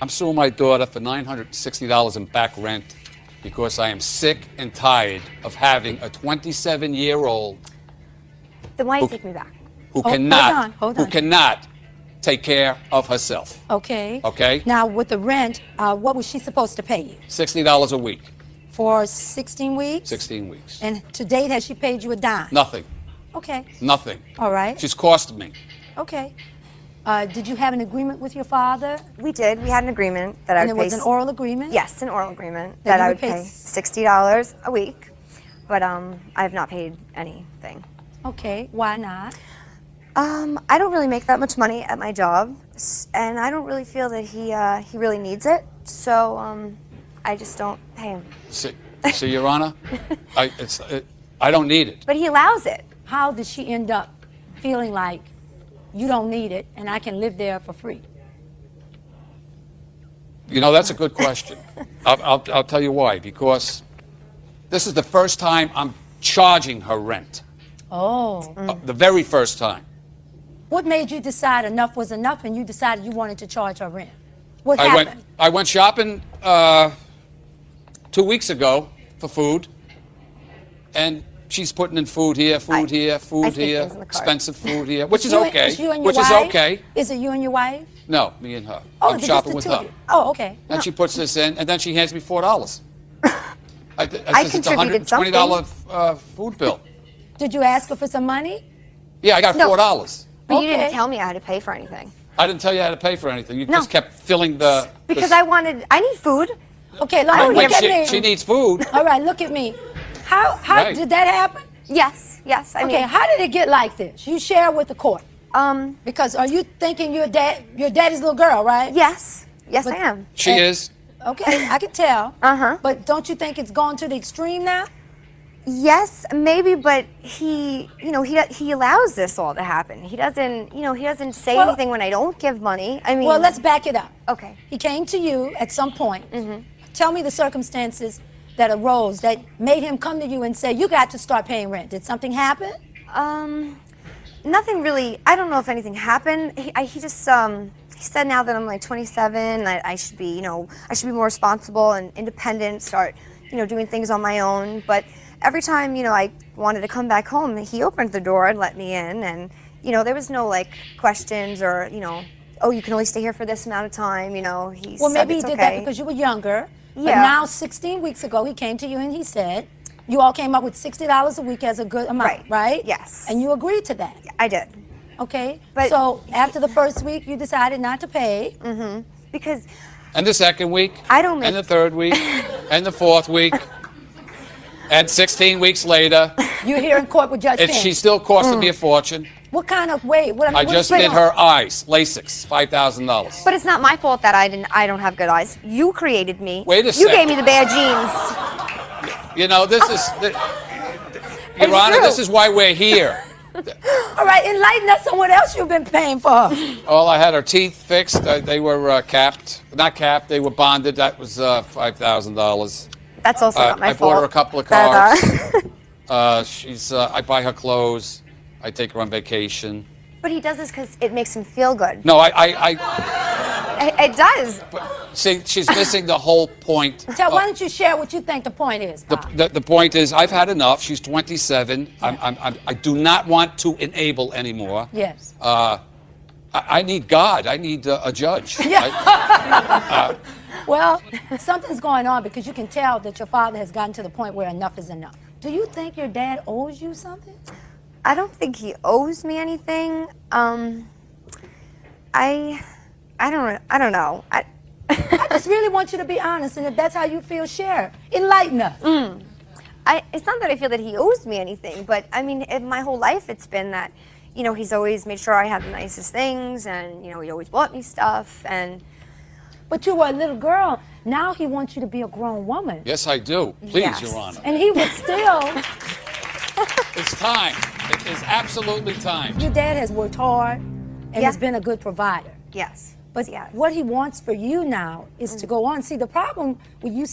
I'm suing my daughter for $960 in back rent because I am sick and tired of having a 27-year-old Then why you take me back? who hold on. cannot take care of herself. Okay. Okay? Now, with the rent, what was she supposed to pay you? $60 a week, For 16 weeks? 16 weeks. And to date, has she paid you a dime? Nothing. Okay. Nothing. All right. She's costed me. Okay. Did you have an agreement with your father? We did. We had an agreement that I And would it pay. was an oral agreement? Yes, an oral agreement That that you I would would pay pay $60 a week, but I have not paid anything. Okay. Why not? I don't really make that much money at my job, and I don't really feel that he really needs it. So I just don't pay him. See, Your Honor, I don't need it. But he allows it. How did she end up feeling like you don't need it and I can live there for free? You know, that's a good question. I'll tell you why. Because this is the first time I'm charging her rent. Oh. The very first time. What made you decide enough was enough and you decided you wanted to charge her rent? What happened? I went shopping 2 weeks ago for food, and she's putting in food here, food I here, stick things in the cart. expensive food here, which is You- okay. Is you and your Which is wife? okay. Is it you and your wife? No, me and her. Oh, I'm just shopping the with two her. of you. Oh, okay. And she puts this in, and then she hands me $4. I says it's a contributed $120 food bill. Did you ask her for some money? Yeah, I got No. $4. But you Okay. didn't tell me I had to pay for anything. I didn't tell you how to pay for anything. You No. just kept filling the. Because I need food. Okay, Lonnie, Wait, look at me. she needs food. All right, look at me. How Right. did that happen? Yes, yes. I Okay, mean, how did it get like this? You share with the court. Because are you thinking your daddy's little girl, right? yes, yes, But- I am. She is. Okay, I can tell. Uh-huh. But don't you think it's gone to the extreme now? Yes, maybe, but he allows this all to happen. He doesn't say Well- anything when I don't give money. I mean, Well, let's back it up. Okay. He came to you at some point. Tell me the circumstances that arose that made him come to you and say, you got to start paying rent. Did something happen? Nothing really. I don't know if anything happened. He just he said now that I'm like 27, I should be more responsible and independent, start doing things on my own. But every time I wanted to come back home, he opened the door and let me in, and there was no like questions or oh, you can only stay here for this amount of time. He Well, said maybe he it's did okay. that because you were younger. But Yeah. now, 16 weeks ago, he came to you and he said, you all came up with $60 a week as a good amount, right? Yes. And you agreed to that. I did. Okay. But- So after the first week, you decided not to pay. Because And the second week. I don't make- And the third week. And the fourth week. And 16 weeks later, You're here in court with Judge Penn. she still costed me a fortune. What kind of way? I just did her eyes, LASIK, $5,000. But it's not my fault that I don't have good eyes. You created me. Wait a You second. gave me the bad genes. You know, this is, Your Honor, true. this is why we're here. All right, enlighten us on what else you've been paying for. Well, I had her teeth fixed. They were capped. Not capped, they were bonded. That was $5,000. That's also not my I fault. bought her a couple of That, cars. I buy her clothes. I take her on vacation. But he does this because it makes him feel good. No, It does. see, she's missing the whole point. Why don't you share what you think the point is, Bob? The point is, I've had enough. She's 27. I do not want to enable anymore. Yes. I need God. I need a judge. Well, something's going on because you can tell that your father has gotten to the point where enough is enough. Do you think your dad owes you something? I don't think he owes me anything. I don't know. I just really want you to be honest, and if that's how you feel, share. Enlighten us. It's not that I feel that he owes me anything, but I mean, my whole life it's been that, he's always made sure I had the nicest things, and he always bought me stuff, and But you were a little girl. Now he wants you to be a grown woman. Yes, I do. Please, Yes. Your Honor. And he would still, It's time. It is absolutely time. your dad has worked hard and Yeah. has been a good provider. yes. But Yes. what he wants for you now is to go on. See, the problem with you